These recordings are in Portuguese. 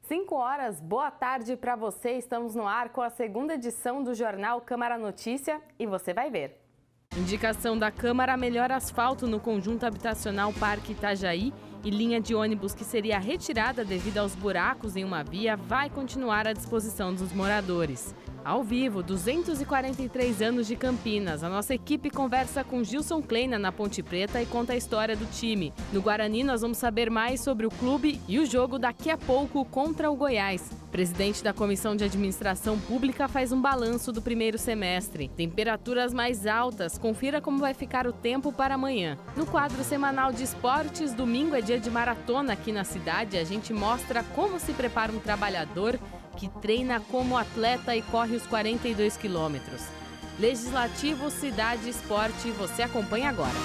5 horas, boa tarde para você. Estamos no ar com a segunda edição do Jornal Câmara Notícia e você vai ver. Indicação da Câmara melhora asfalto no conjunto habitacional Parque Itajaí e linha de ônibus que seria retirada devido aos buracos em uma via vai continuar à disposição dos moradores. Ao vivo, 243 anos de Campinas. A nossa equipe conversa com Gilson Kleina na Ponte Preta e conta a história do time. No Guarani, nós vamos saber mais sobre o clube e o jogo daqui a pouco contra o Goiás. O presidente da Comissão de Administração Pública faz um balanço do primeiro semestre. Temperaturas mais altas, confira como vai ficar o tempo para amanhã. No quadro semanal de esportes, domingo é dia de maratona aqui na cidade. A gente mostra como se prepara um trabalhador que treina como atleta e corre os 42 quilômetros. Legislativo, Cidade e Esporte, você acompanha agora.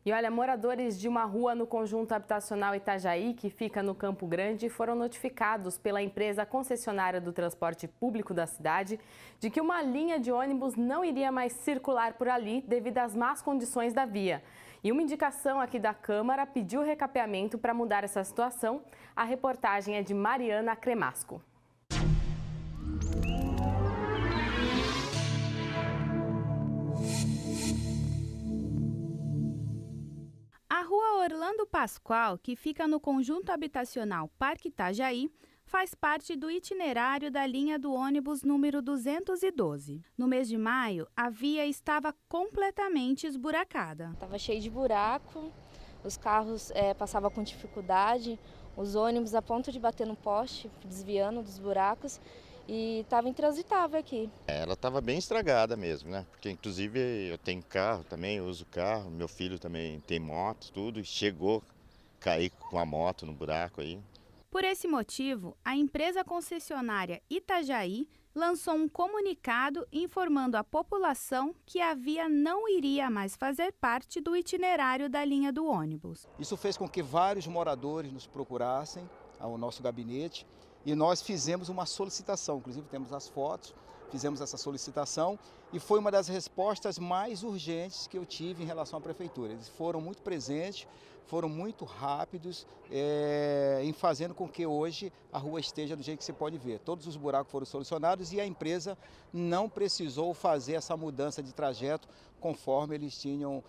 E olha, moradores de uma rua no conjunto habitacional Itajaí, que fica no Campo Grande, foram notificados pela empresa concessionária do transporte público da cidade de que uma linha de ônibus não iria mais circular por ali devido às más condições da via. E uma indicação aqui da Câmara pediu recapeamento para mudar essa situação. A reportagem é de Mariana Cremasco. A rua Orlando Pascoal, que fica no conjunto habitacional Parque Itajaí, faz parte do itinerário da linha do ônibus número 212. No mês de maio, a via estava completamente esburacada. Estava cheio de buraco, os carros passavam com dificuldade, os ônibus a ponto de bater no poste, desviando dos buracos. E estava intransitável aqui. Ela estava bem estragada mesmo, né? Porque inclusive eu tenho carro também, eu uso carro, meu filho também tem moto, tudo, e chegou a cair com a moto no buraco aí. Por esse motivo, a empresa concessionária Itajaí lançou um comunicado informando a população que a via não iria mais fazer parte do itinerário da linha do ônibus. Isso fez com que vários moradores nos procurassem ao nosso gabinete. E nós fizemos uma solicitação, inclusive temos as fotos, fizemos essa solicitação e foi uma das respostas mais urgentes que eu tive em relação à prefeitura. Eles foram muito presentes, foram muito rápidos em fazendo com que hoje a rua esteja do jeito que você pode ver. Todos os buracos foram solucionados e a empresa não precisou fazer essa mudança de trajeto conforme eles tinham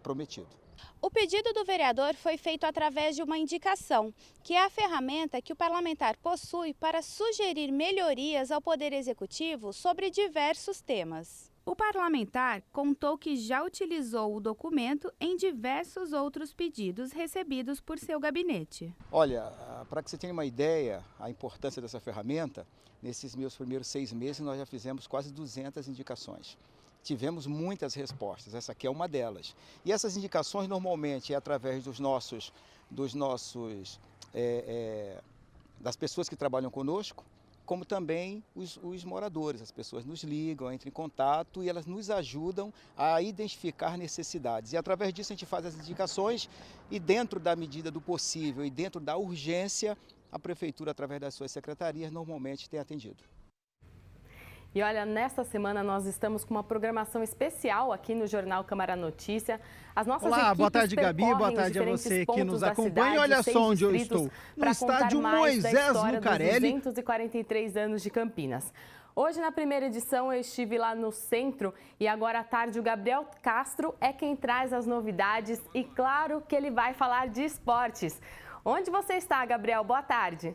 prometido. O pedido do vereador foi feito através de uma indicação, que é a ferramenta que o parlamentar possui para sugerir melhorias ao Poder Executivo sobre diversos temas. O parlamentar contou que já utilizou o documento em diversos outros pedidos recebidos por seu gabinete. Olha, para que você tenha uma ideia, a importância dessa ferramenta, nesses meus primeiros 6 meses nós já fizemos quase 200 indicações. Tivemos muitas respostas, essa aqui é uma delas. E essas indicações normalmente é através das pessoas que trabalham conosco, como também os moradores. As pessoas nos ligam, entram em contato e elas nos ajudam a identificar necessidades. E através disso a gente faz as indicações e dentro da medida do possível e dentro da urgência, a Prefeitura, através das suas secretarias, normalmente tem atendido. E olha, nesta semana nós estamos com uma programação especial aqui no Jornal Câmara Notícia. As nossas Olá, equipes boa tarde, Gabi, boa tarde a você que nos acompanha. E olha só onde eu estou, no estádio Moisés Lucarelli. 243 anos de Campinas. Hoje, na primeira edição, eu estive lá no centro e agora à tarde o Gabriel Castro é quem traz as novidades e claro que ele vai falar de esportes. Onde você está, Gabriel? Boa tarde.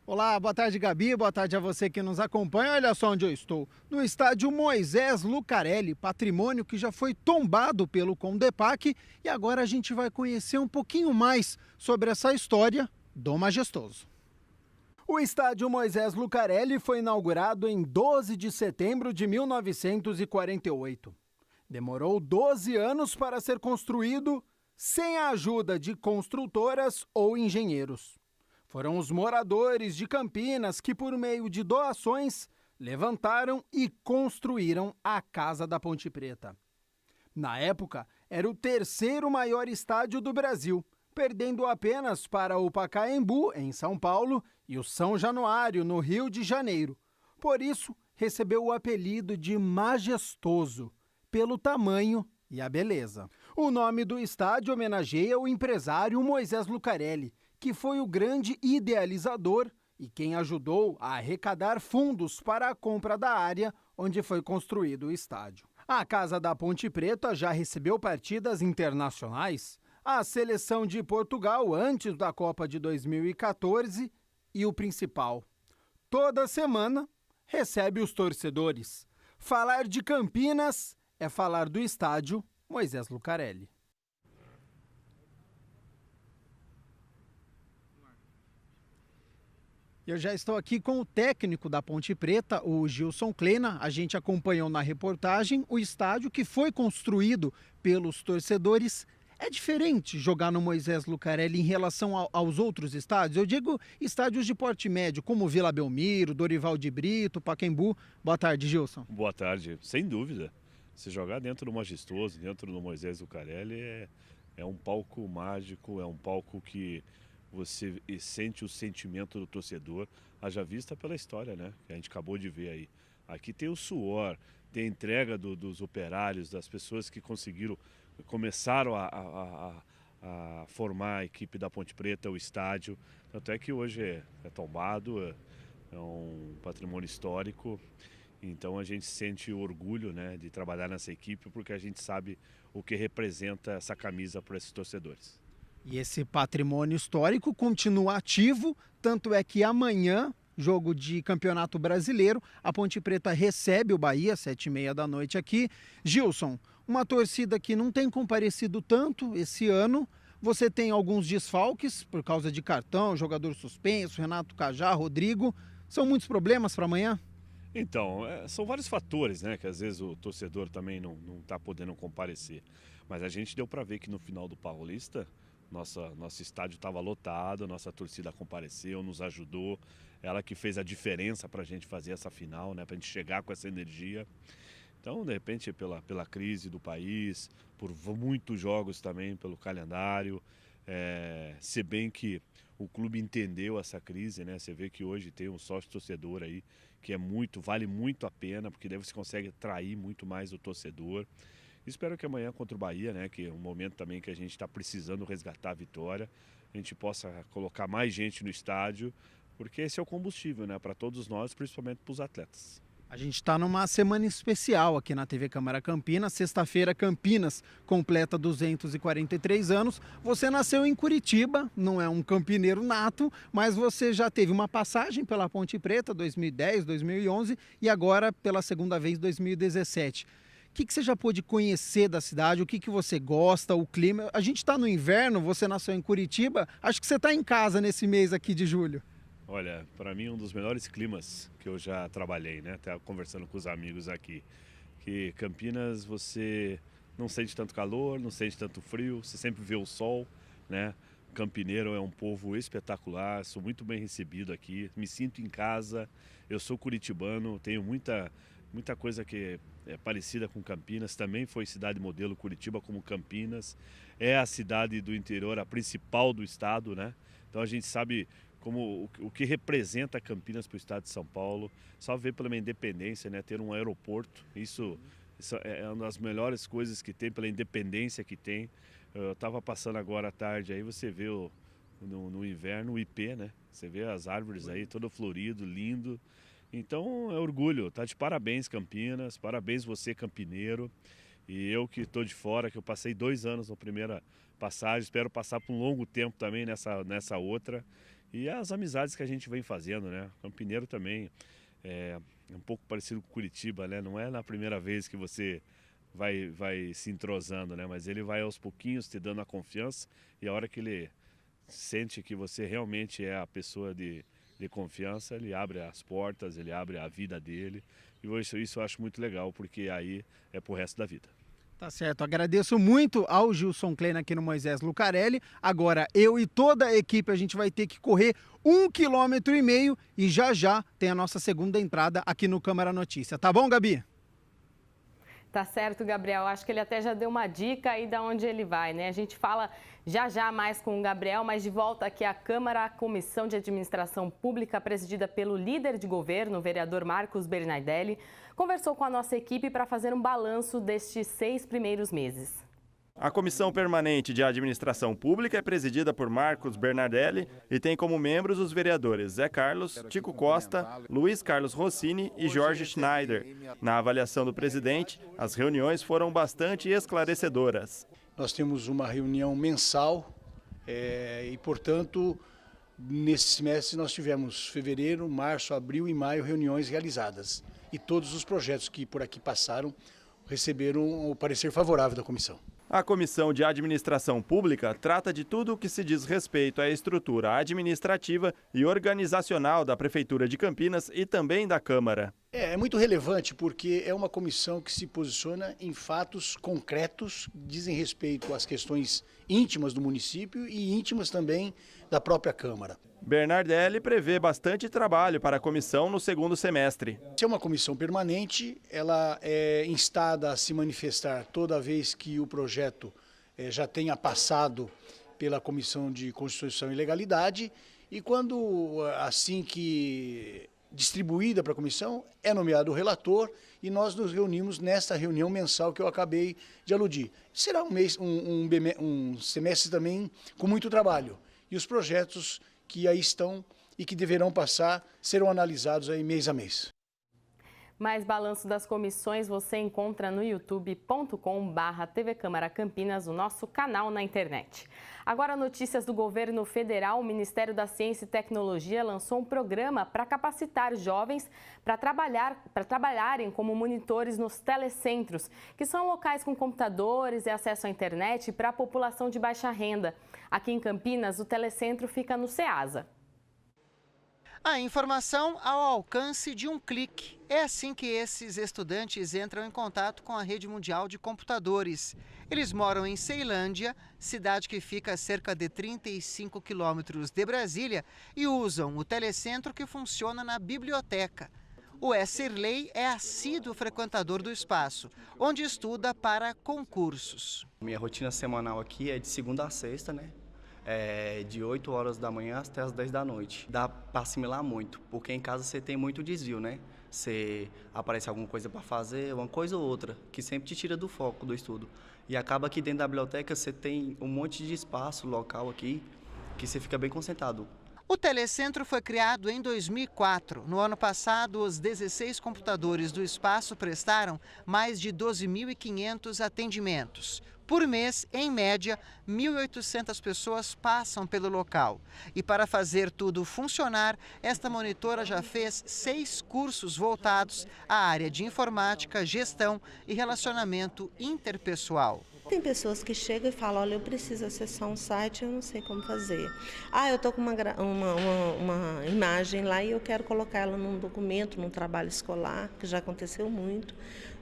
Olá, boa tarde, Gabi, boa tarde a você que nos acompanha. Olha só onde eu estou, no estádio Moisés Lucarelli, patrimônio que já foi tombado pelo Condepac, e agora a gente vai conhecer um pouquinho mais sobre essa história do majestoso. O estádio Moisés Lucarelli foi inaugurado em 12 de setembro de 1948. Demorou 12 anos para ser construído sem a ajuda de construtoras ou engenheiros. Foram os moradores de Campinas que, por meio de doações, levantaram e construíram a Casa da Ponte Preta. Na época, era o terceiro maior estádio do Brasil, perdendo apenas para o Pacaembu, em São Paulo, e o São Januário, no Rio de Janeiro. Por isso, recebeu o apelido de majestoso, pelo tamanho e a beleza. O nome do estádio homenageia o empresário Moisés Lucarelli, que foi o grande idealizador e quem ajudou a arrecadar fundos para a compra da área onde foi construído o estádio. A Casa da Ponte Preta já recebeu partidas internacionais, a seleção de Portugal antes da Copa de 2014 e o principal, toda semana recebe os torcedores. Falar de Campinas é falar do estádio Moisés Lucarelli. Eu já estou aqui com o técnico da Ponte Preta, o Gilson Kleina. A gente acompanhou na reportagem o estádio que foi construído pelos torcedores. É diferente jogar no Moisés Lucarelli em relação aos outros estádios? Eu digo estádios de porte médio, como Vila Belmiro, Dorival de Brito, Pacaembu. Boa tarde, Gilson. Boa tarde, sem dúvida. Se jogar dentro do Majestoso, dentro do Moisés Lucarelli, é um palco mágico, é um palco que você sente o sentimento do torcedor, haja vista pela história, né? Que a gente acabou de ver aí. Aqui tem o suor, tem a entrega dos operários, das pessoas que começaram a formar a equipe da Ponte Preta, o estádio. Tanto é que hoje é tombado, é um patrimônio histórico. Então a gente sente o orgulho, né, de trabalhar nessa equipe, porque a gente sabe o que representa essa camisa para esses torcedores. E esse patrimônio histórico continua ativo, tanto é que amanhã, jogo de Campeonato Brasileiro, a Ponte Preta recebe o Bahia, 7h30 da noite aqui. Gilson, uma torcida que não tem comparecido tanto esse ano. Você tem alguns desfalques por causa de cartão, jogador suspenso, Renato Cajá, Rodrigo. São muitos problemas para amanhã? Então, são vários fatores, né, que às vezes o torcedor também não está podendo comparecer. Mas a gente deu para ver que no final do Paulista, nosso estádio estava lotado, nossa torcida compareceu, nos ajudou. Ela que fez a diferença para a gente fazer essa final, né, para a gente chegar com essa energia. Então, de repente, pela crise do país, por muitos jogos também, pelo calendário, se bem que o clube entendeu essa crise, né? Você vê que hoje tem um sócio torcedor aí que vale muito a pena, porque daí você consegue atrair muito mais o torcedor. Espero que amanhã contra o Bahia, né, que é um momento também que a gente está precisando resgatar a vitória, a gente possa colocar mais gente no estádio, porque esse é o combustível, né, para todos nós, principalmente para os atletas. A gente está numa semana especial aqui na TV Câmara Campinas. Sexta-feira, Campinas completa 243 anos. Você nasceu em Curitiba, não é um campineiro nato, mas você já teve uma passagem pela Ponte Preta, 2010, 2011 e agora pela segunda vez, 2017. O que você já pôde conhecer da cidade? O que você gosta, o clima? A gente está no inverno, você nasceu em Curitiba, acho que você está em casa nesse mês aqui de julho. Olha, para mim um dos melhores climas que eu já trabalhei, né? Até conversando com os amigos aqui. Que Campinas você não sente tanto calor, não sente tanto frio, você sempre vê o sol, né? Campineiro é um povo espetacular, sou muito bem recebido aqui, me sinto em casa, eu sou curitibano, tenho muita coisa que é parecida com Campinas, também foi cidade modelo Curitiba como Campinas, é a cidade do interior, a principal do estado, né? Então a gente sabe o que representa Campinas para o estado de São Paulo, só ver pela minha independência, né? Ter um aeroporto, isso é uma das melhores coisas que tem, pela independência que tem. Eu estava passando agora à tarde, aí você vê no inverno o IP, né? Você vê as árvores aí, todo florido, lindo. Então é orgulho, tá de parabéns Campinas, parabéns você campineiro. E eu que estou de fora, que eu passei 2 anos na primeira passagem, espero passar por um longo tempo também nessa outra. E as amizades que a gente vem fazendo, né? Campineiro também é um pouco parecido com Curitiba, né? Não é na primeira vez que você vai se entrosando, né? Mas ele vai aos pouquinhos te dando a confiança e a hora que ele sente que você realmente é a pessoa de confiança, ele abre as portas, ele abre a vida dele. E isso eu acho muito legal, porque aí é pro resto da vida. Tá certo, agradeço muito ao Gilson Kleina aqui no Moisés Lucarelli. Agora eu e toda a equipe a gente vai ter que correr 1,5 km e já tem a nossa segunda entrada aqui no Câmara Notícia. Tá bom, Gabi? Tá certo, Gabriel. Acho que ele até já deu uma dica aí de onde ele vai, né? A gente fala já mais com o Gabriel, mas de volta aqui à Câmara, a Comissão de Administração Pública, presidida pelo líder de governo, o vereador Marcos Bernardelli, conversou com a nossa equipe para fazer um balanço destes 6 primeiros meses. A Comissão Permanente de Administração Pública é presidida por Marcos Bernardelli e tem como membros os vereadores Zé Carlos, Tico Costa, Luiz Carlos Rossini e Jorge Schneider. Na avaliação do presidente, as reuniões foram bastante esclarecedoras. Nós temos uma reunião mensal e, portanto, nesse semestre nós tivemos fevereiro, março, abril e maio reuniões realizadas. E todos os projetos que por aqui passaram receberam o parecer favorável da comissão. A Comissão de Administração Pública trata de tudo o que se diz respeito à estrutura administrativa e organizacional da Prefeitura de Campinas e também da Câmara. É muito relevante porque é uma comissão que se posiciona em fatos concretos, dizem respeito às questões íntimas do município e íntimas também da própria Câmara. Bernardelli prevê bastante trabalho para a comissão no segundo semestre. Se é uma comissão permanente, ela é instada a se manifestar toda vez que o projeto já tenha passado pela Comissão de Constituição e Legalidade e quando, assim que distribuída para a comissão, é nomeado o relator e nós nos reunimos nesta reunião mensal que eu acabei de aludir. Será um semestre também com muito trabalho e os projetos que aí estão e que deverão passar serão analisados aí mês a mês. Mais balanço das comissões você encontra no youtube.com/TV Câmara Campinas, o nosso canal na internet. Agora, notícias do governo federal. O Ministério da Ciência e Tecnologia lançou um programa para capacitar jovens para trabalharem como monitores nos telecentros, que são locais com computadores e acesso à internet para a população de baixa renda. Aqui em Campinas, o telecentro fica no Ceasa. A informação ao alcance de um clique. É assim que esses estudantes entram em contato com a rede mundial de computadores. Eles moram em Ceilândia, cidade que fica a cerca de 35 quilômetros de Brasília, e usam o telecentro que funciona na biblioteca. O Esserley é assíduo frequentador do espaço, onde estuda para concursos. Minha rotina semanal aqui é de segunda a sexta, né? De 8 horas da manhã até as 10 da noite. Dá para assimilar muito, porque em casa você tem muito desvio, né? Você aparece alguma coisa para fazer, uma coisa ou outra, que sempre te tira do foco do estudo. E acaba que dentro da biblioteca você tem um monte de espaço local aqui, que você fica bem concentrado. O telecentro foi criado em 2004. No ano passado, os 16 computadores do espaço prestaram mais de 12.500 atendimentos. Por mês, em média, 1.800 pessoas passam pelo local. E para fazer tudo funcionar, esta monitora já fez 6 cursos voltados à área de informática, gestão e relacionamento interpessoal. Tem pessoas que chegam e falam, olha, eu preciso acessar um site, eu não sei como fazer. Eu estou com uma imagem lá e eu quero colocar ela num documento, num trabalho escolar, que já aconteceu muito.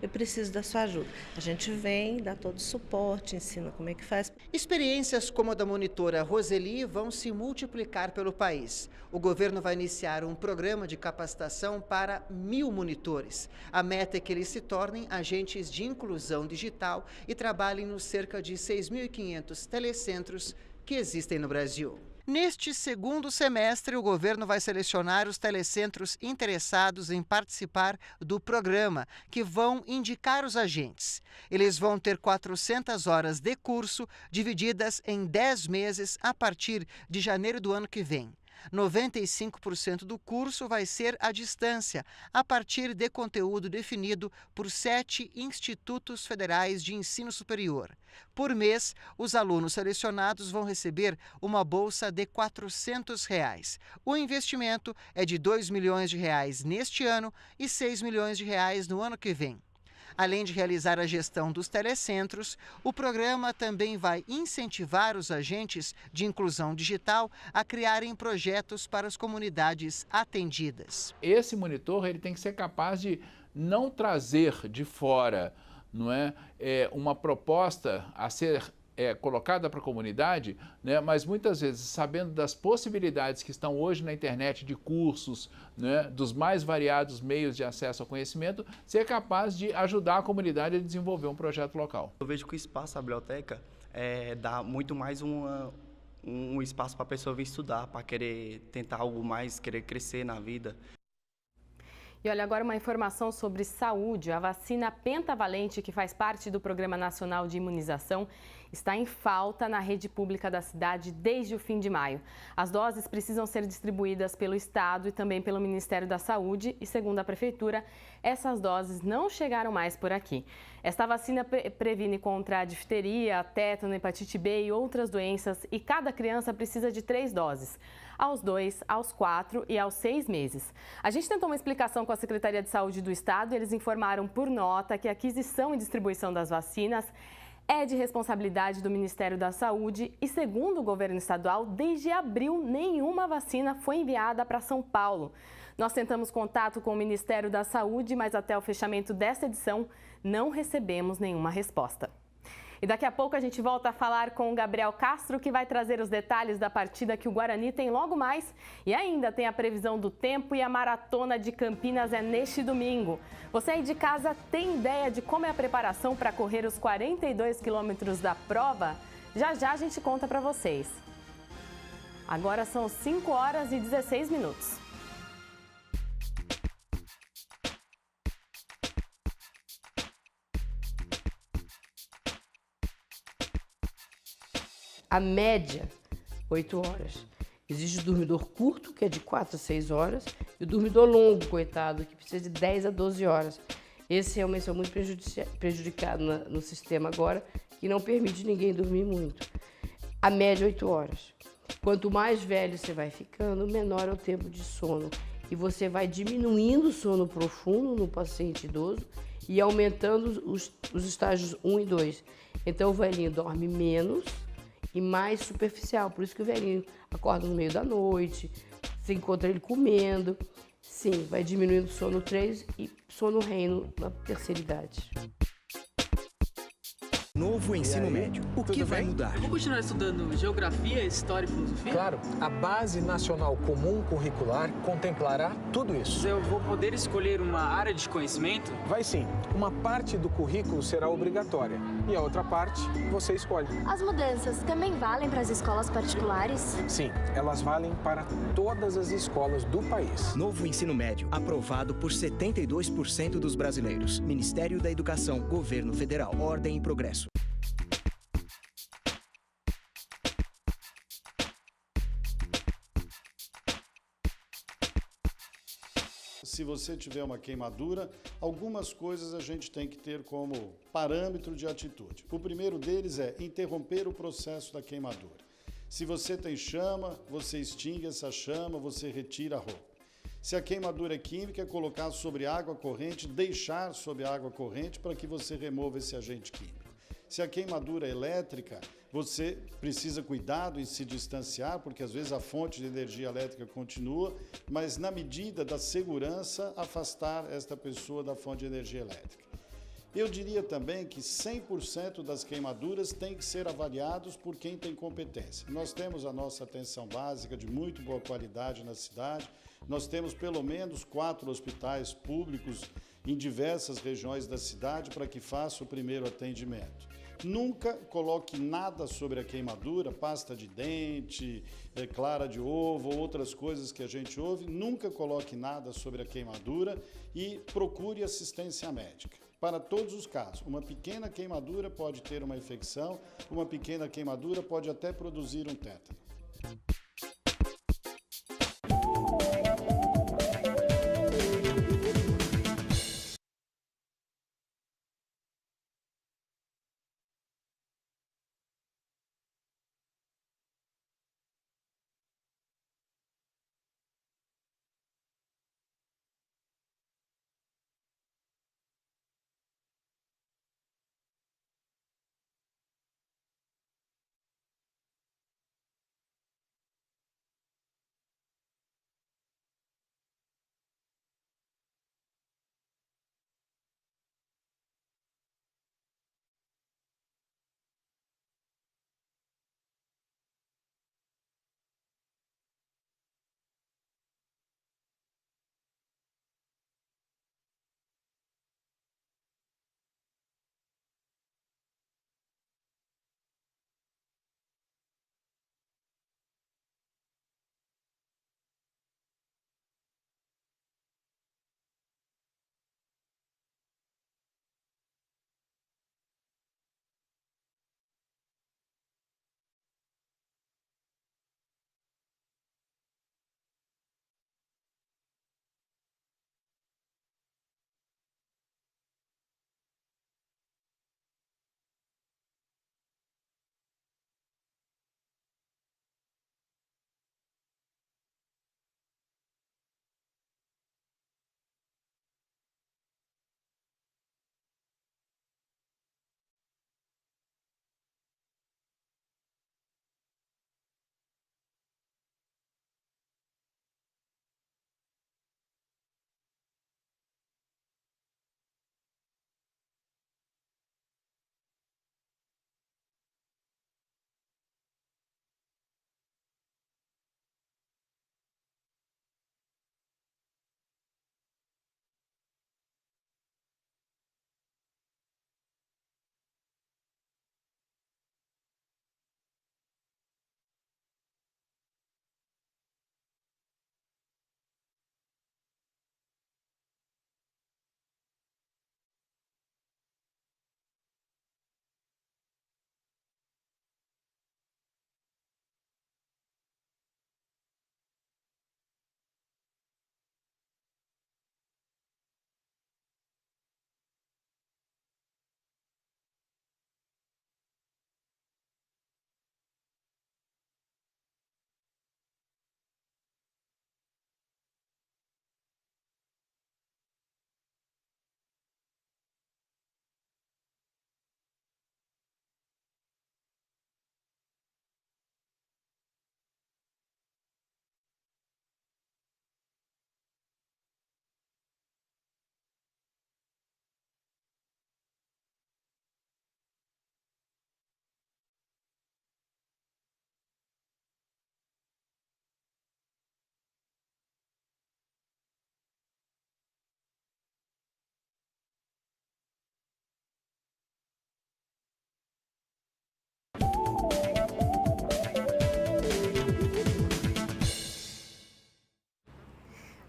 Eu preciso da sua ajuda. A gente vem, dá todo o suporte, ensina como é que faz. Experiências como a da monitora Roseli vão se multiplicar pelo país. O governo vai iniciar um programa de capacitação para 1.000 monitores. A meta é que eles se tornem agentes de inclusão digital e trabalhem nos cerca de 6.500 telecentros que existem no Brasil. Neste segundo semestre, o governo vai selecionar os telecentros interessados em participar do programa, que vão indicar os agentes. Eles vão ter 400 horas de curso, divididas em 10 meses a partir de janeiro do ano que vem. 95% do curso vai ser à distância, a partir de conteúdo definido por 7 institutos federais de ensino superior. Por mês, os alunos selecionados vão receber uma bolsa de R$ 400. O investimento é de R$ 2 milhões neste ano e R$ 6 milhões no ano que vem. Além de realizar a gestão dos telecentros, o programa também vai incentivar os agentes de inclusão digital a criarem projetos para as comunidades atendidas. Esse monitor ele tem que ser capaz de não trazer de fora não é, uma proposta a ser colocada para a comunidade, né, mas muitas vezes sabendo das possibilidades que estão hoje na internet de cursos, né, dos mais variados meios de acesso ao conhecimento, ser capaz de ajudar a comunidade a desenvolver um projeto local. Eu vejo que o espaço da biblioteca dá muito mais um espaço para a pessoa vir estudar, para querer tentar algo mais, querer crescer na vida. E olha, agora uma informação sobre saúde. A vacina pentavalente, que faz parte do Programa Nacional de Imunização, está em falta na rede pública da cidade desde o fim de maio. As doses precisam ser distribuídas pelo Estado e também pelo Ministério da Saúde e, segundo a Prefeitura, essas doses não chegaram mais por aqui. Esta vacina previne contra a difteria, tétano, hepatite B e outras doenças e cada criança precisa de 3 doses. Aos 2, aos 4 e aos 6 meses. A gente tentou uma explicação com a Secretaria de Saúde do Estado e eles informaram por nota que a aquisição e distribuição das vacinas é de responsabilidade do Ministério da Saúde e, segundo o governo estadual, desde abril nenhuma vacina foi enviada para São Paulo. Nós tentamos contato com o Ministério da Saúde, mas até o fechamento desta edição não recebemos nenhuma resposta. E daqui a pouco a gente volta a falar com o Gabriel Castro, que vai trazer os detalhes da partida que o Guarani tem logo mais. E ainda tem a previsão do tempo e a Maratona de Campinas é neste domingo. Você aí de casa tem ideia de como é a preparação para correr os 42 quilômetros da prova? Já já a gente conta para vocês. Agora são 5 horas e 16 minutos. A média, 8 horas. Existe o dormidor curto, que é de 4 a 6 horas, e o dormidor longo, coitado, que precisa de 10 a 12 horas. Esse realmente é muito prejudicado no sistema agora, que não permite ninguém dormir muito. A média, 8 horas. Quanto mais velho você vai ficando, menor é o tempo de sono. E você vai diminuindo o sono profundo no paciente idoso e aumentando os estágios 1 e 2. Então o velhinho dorme menos e mais superficial. Por isso que o velhinho acorda no meio da noite, você encontra ele comendo. Sim, vai diminuindo o sono 3 e sono reino na terceira idade. Novo ensino médio. O que vai mudar? Vou continuar estudando geografia, história e filosofia? Claro, a Base Nacional Comum Curricular contemplará tudo isso. Eu vou poder escolher uma área de conhecimento? Vai sim. Uma parte do currículo será obrigatória e a outra parte você escolhe. As mudanças também valem para as escolas particulares? Sim, elas valem para todas as escolas do país. Novo ensino médio, aprovado por 72% dos brasileiros. Ministério da Educação, Governo Federal, Ordem e Progresso. Se você tiver uma queimadura, algumas coisas a gente tem que ter como parâmetro de atitude. O primeiro deles é interromper o processo da queimadura. Se você tem chama, você extingue essa chama, você retira a roupa. Se a queimadura é química, é colocar sobre água corrente, deixar sobre água corrente para que você remova esse agente químico. Se a queimadura é elétrica, você precisa cuidado em se distanciar, porque às vezes a fonte de energia elétrica continua, mas na medida da segurança, afastar esta pessoa da fonte de energia elétrica. Eu diria também que 100% das queimaduras têm que ser avaliados por quem tem competência. Nós temos a nossa atenção básica de muito boa qualidade na cidade, nós temos pelo menos 4 hospitais públicos em diversas regiões da cidade para que faça o primeiro atendimento. Nunca coloque nada sobre a queimadura, pasta de dente, clara de ovo, outras coisas que a gente ouve. Nunca coloque nada sobre a queimadura e procure assistência médica. Para todos os casos, uma pequena queimadura pode ter uma infecção, uma pequena queimadura pode até produzir um tétano.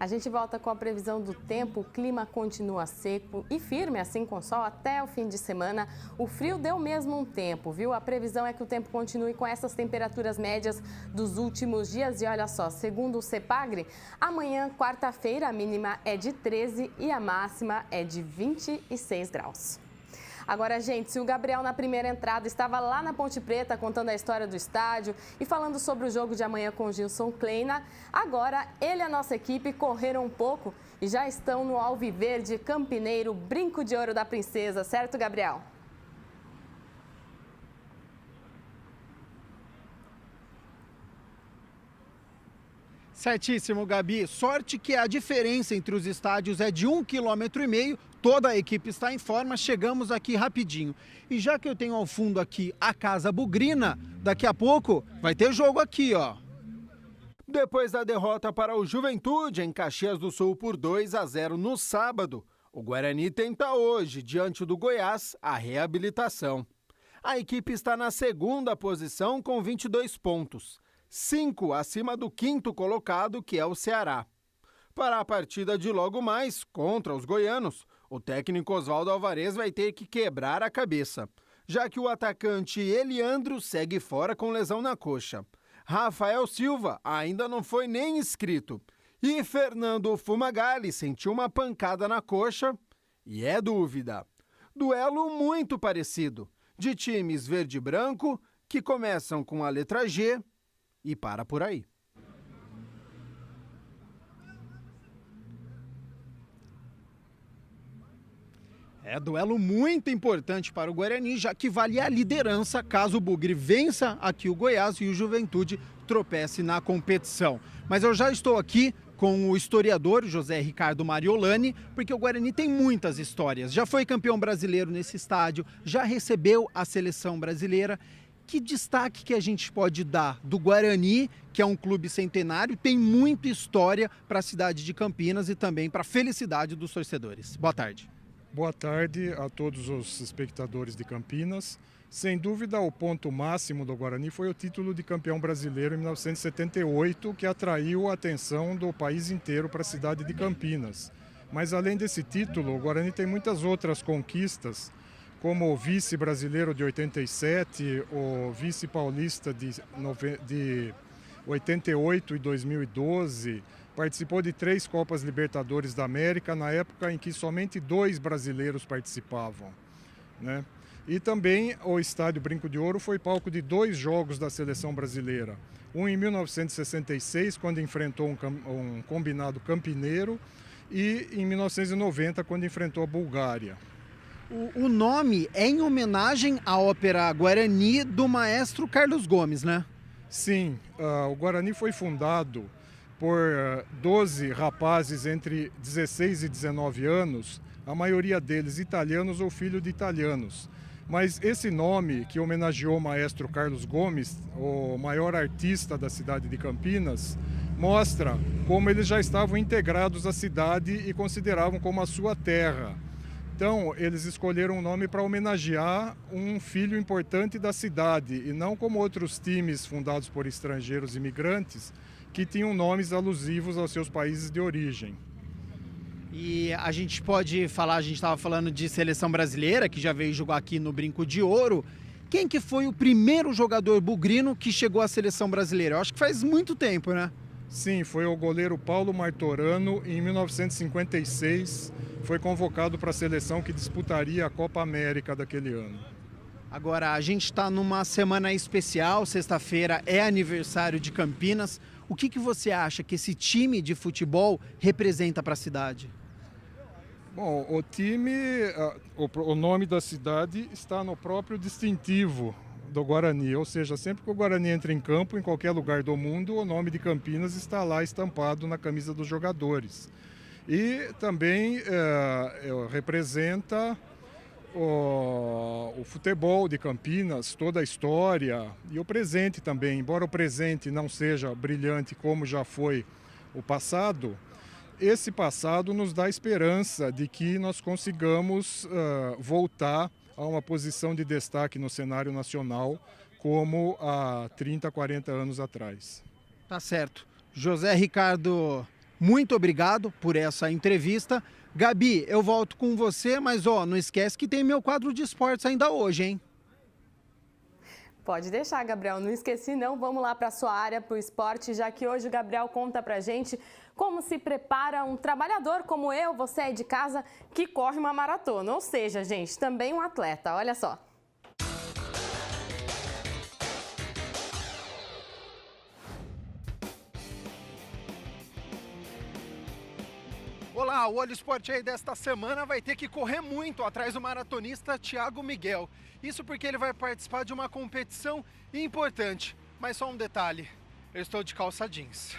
A gente volta com a previsão do tempo. O clima continua seco e firme, assim com sol até o fim de semana. O frio deu mesmo um tempo, viu? A previsão é que o tempo continue com essas temperaturas médias dos últimos dias. E olha só, segundo o CEPAGRE, amanhã, quarta-feira, a mínima é de 13 e a máxima é de 26 graus. Agora, gente, se o Gabriel na primeira entrada estava lá na Ponte Preta contando a história do estádio e falando sobre o jogo de amanhã com o Gilson Kleina, agora ele e a nossa equipe correram um pouco e já estão no Alviverde Campineiro, Brinco de Ouro da Princesa, certo, Gabriel? Certíssimo, Gabi. Sorte que a diferença entre os estádios é de 1,5 km. Toda a equipe está em forma, chegamos aqui rapidinho. E já que eu tenho ao fundo aqui a Casa Bugrina, daqui a pouco vai ter jogo aqui, ó. Depois da derrota para o Juventude em Caxias do Sul por 2-0 no sábado, o Guarani tenta hoje, diante do Goiás, a reabilitação. A equipe está na segunda posição com 22 pontos. 5 acima do quinto colocado, que é o Ceará. Para a partida de logo mais, contra os goianos, o técnico Oswaldo Alvarez vai ter que quebrar a cabeça, já que o atacante Eliandro segue fora com lesão na coxa. Rafael Silva ainda não foi nem inscrito. E Fernando Fumagalli sentiu uma pancada na coxa e é dúvida. Duelo muito parecido, de times verde e branco, que começam com a letra G e para por aí. É duelo muito importante para o Guarani, já que vale a liderança caso o Bugre vença aqui o Goiás e o Juventude tropece na competição. Mas eu já estou aqui com o historiador José Ricardo Mariolani, porque o Guarani tem muitas histórias. Já foi campeão brasileiro nesse estádio, já recebeu a seleção brasileira. Que destaque que a gente pode dar do Guarani, que é um clube centenário, tem muita história para a cidade de Campinas e também para a felicidade dos torcedores. Boa tarde. Boa tarde a todos os espectadores de Campinas. Sem dúvida, o ponto máximo do Guarani foi o título de campeão brasileiro em 1978, que atraiu a atenção do país inteiro para a cidade de Campinas. Mas além desse título, o Guarani tem muitas outras conquistas, como o vice-brasileiro de 87, o vice-paulista de 88 e 2012, participou de 3 Copas Libertadores da América, na época em que somente 2 brasileiros participavam, né? E também o Estádio Brinco de Ouro foi palco de 2 jogos da seleção brasileira. Um em 1966, quando enfrentou um combinado campineiro, e em 1990, quando enfrentou a Bulgária. O nome é em homenagem à ópera Guarani do maestro Carlos Gomes, né? Sim, o Guarani foi fundado por 12 rapazes entre 16 e 19 anos, a maioria deles italianos ou filho de italianos. Mas esse nome, que homenageou o maestro Carlos Gomes, o maior artista da cidade de Campinas, mostra como eles já estavam integrados à cidade e consideravam como a sua terra. Então, eles escolheram um nome para homenagear um filho importante da cidade e não como outros times fundados por estrangeiros imigrantes que tinham nomes alusivos aos seus países de origem. E a gente pode falar, a gente estava falando de seleção brasileira, que já veio jogar aqui no Brinco de Ouro. Quem que foi o primeiro jogador bugrino que chegou à seleção brasileira? Eu acho que faz muito tempo, né? Sim, foi o goleiro Paulo Martorano. Em 1956, foi convocado para a seleção que disputaria a Copa América daquele ano. Agora, a gente está numa semana especial, sexta-feira é aniversário de Campinas. O que você acha que esse time de futebol representa para a cidade? Bom, o time, o nome da cidade está no próprio distintivo do Guarani, ou seja, sempre que o Guarani entra em campo, em qualquer lugar do mundo, o nome de Campinas está lá estampado na camisa dos jogadores. E também representa o futebol de Campinas, toda a história e o presente também. Embora o presente não seja brilhante como já foi o passado, esse passado nos dá esperança de que nós consigamos voltar a uma posição de destaque no cenário nacional como há 30, 40 anos atrás. Tá certo. José Ricardo muito obrigado por essa entrevista. Gabi, eu volto com você, mas não esquece que tem meu quadro de esportes ainda hoje, hein? Pode deixar, Gabriel. Não esqueci, não. Vamos lá para a sua área, para o esporte, já que hoje o Gabriel conta para a gente como se prepara um trabalhador como eu, você aí de casa, que corre uma maratona. Ou seja, gente, também um atleta. Olha só. Olá, o Olho Esporte aí desta semana vai ter que correr muito atrás do maratonista Thiago Miguel. Isso porque ele vai participar de uma competição importante. Mas só um detalhe, eu estou de calça jeans.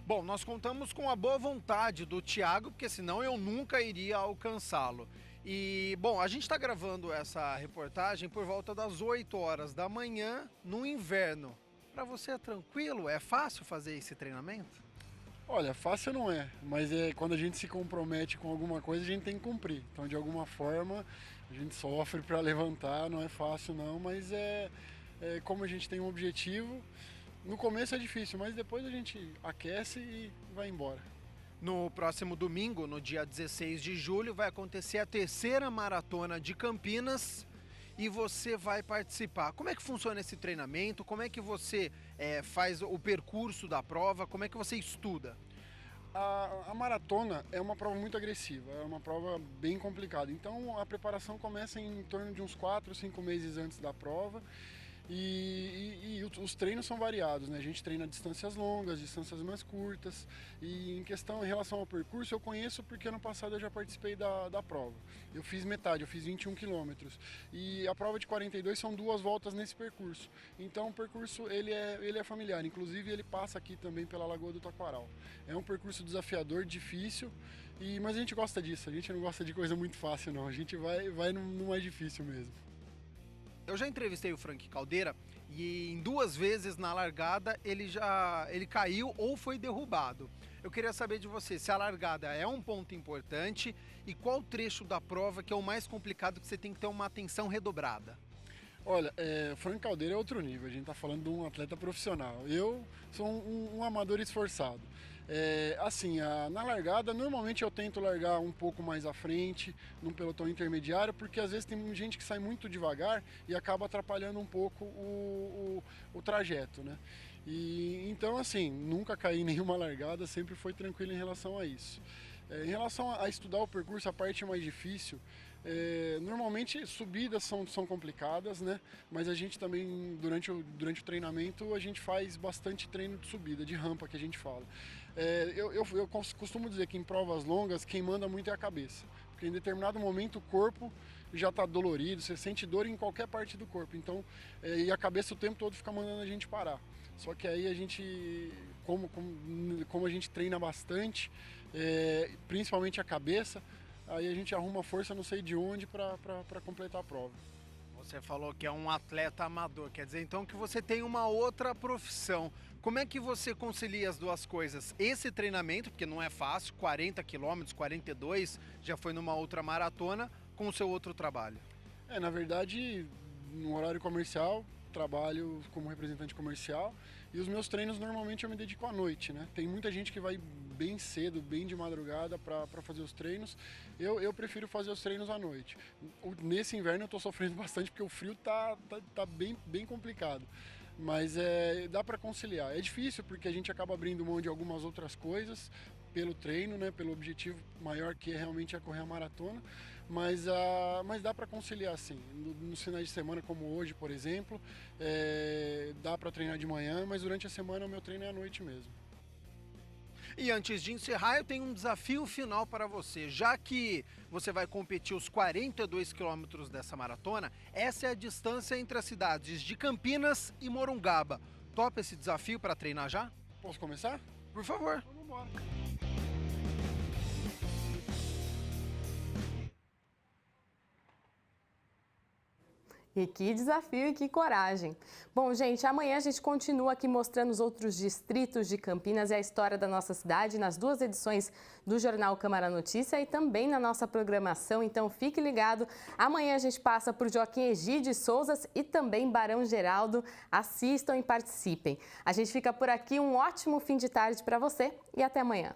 Bom, nós contamos com a boa vontade do Thiago, porque senão eu nunca iria alcançá-lo. E, bom, a gente está gravando essa reportagem por volta das 8 horas da manhã no inverno. Para você é tranquilo? É fácil fazer esse treinamento? Olha, fácil não é, mas quando a gente se compromete com alguma coisa, a gente tem que cumprir. Então, de alguma forma, a gente sofre para levantar, não é fácil não, mas como a gente tem um objetivo, no começo é difícil, mas depois a gente aquece e vai embora. No próximo domingo, no dia 16 de julho, vai acontecer a terceira maratona de Campinas e você vai participar. Como é que funciona esse treinamento? Como é que você faz o percurso da prova? Como é que você estuda? A maratona é uma prova muito agressiva, é uma prova bem complicada. Então a preparação começa em torno de uns 4 ou 5 meses antes da prova. E os treinos são variados, né? A gente treina distâncias longas, distâncias mais curtas. E em relação ao percurso, eu conheço porque ano passado eu já participei da prova. Eu fiz metade, eu fiz 21 quilômetros. E a prova de 42 são 2 voltas nesse percurso. Então o percurso ele é familiar, inclusive ele passa aqui também pela Lagoa do Taquaral. É um percurso desafiador, difícil, mas a gente gosta disso, a gente não gosta de coisa muito fácil não, a gente vai no mais difícil mesmo. Eu já entrevistei o Frank Caldeira e em 2 vezes na largada ele caiu ou foi derrubado. Eu queria saber de você se a largada é um ponto importante e qual trecho da prova que é o mais complicado, que você tem que ter uma atenção redobrada. Olha, o Frank Caldeira é outro nível, a gente está falando de um atleta profissional. Eu sou um amador esforçado. Na largada, normalmente eu tento largar um pouco mais à frente, num pelotão intermediário, porque às vezes tem gente que sai muito devagar e acaba atrapalhando um pouco o trajeto, né? Então, assim, nunca caí em nenhuma largada, sempre foi tranquilo em relação a isso. Em relação a estudar o percurso, a parte mais difícil, normalmente subidas são complicadas, né? Mas a gente também, durante o treinamento, a gente faz bastante treino de subida, de rampa que a gente fala. Eu costumo dizer que em provas longas, quem manda muito é a cabeça. Porque em determinado momento o corpo já está dolorido, você sente dor em qualquer parte do corpo. Então, e a cabeça o tempo todo fica mandando a gente parar. Só que aí a gente, como a gente treina bastante, principalmente a cabeça, aí a gente arruma força não sei de onde para completar a prova. Você falou que é um atleta amador, quer dizer então que você tem uma outra profissão. Como é que você concilia as duas coisas? Esse treinamento, porque não é fácil, 40 quilômetros, 42, já foi numa outra maratona, com o seu outro trabalho? Na verdade, no horário comercial, trabalho como representante comercial e os meus treinos normalmente eu me dedico à noite, né? Tem muita gente que vai bem cedo, bem de madrugada para fazer os treinos. Eu prefiro fazer os treinos à noite. Nesse inverno eu estou sofrendo bastante porque o frio tá bem complicado. Mas dá para conciliar. É difícil porque a gente acaba abrindo mão de algumas outras coisas pelo treino, né? Pelo objetivo maior que realmente é correr a maratona. Mas dá para conciliar sim. Nos finais de semana, como hoje, por exemplo, dá para treinar de manhã, mas durante a semana o meu treino é à noite mesmo. E antes de encerrar, eu tenho um desafio final para você. Já que você vai competir os 42 quilômetros dessa maratona, essa é a distância entre as cidades de Campinas e Morungaba. Topa esse desafio para treinar já? Posso começar? Por favor. Vamos embora. E que desafio e que coragem. Bom, gente, amanhã a gente continua aqui mostrando os outros distritos de Campinas e a história da nossa cidade nas 2 edições do Jornal Câmara Notícia e também na nossa programação. Então, fique ligado. Amanhã a gente passa por Joaquim Egídio Souzas e também Barão Geraldo. Assistam e participem. A gente fica por aqui. Um ótimo fim de tarde para você e até amanhã.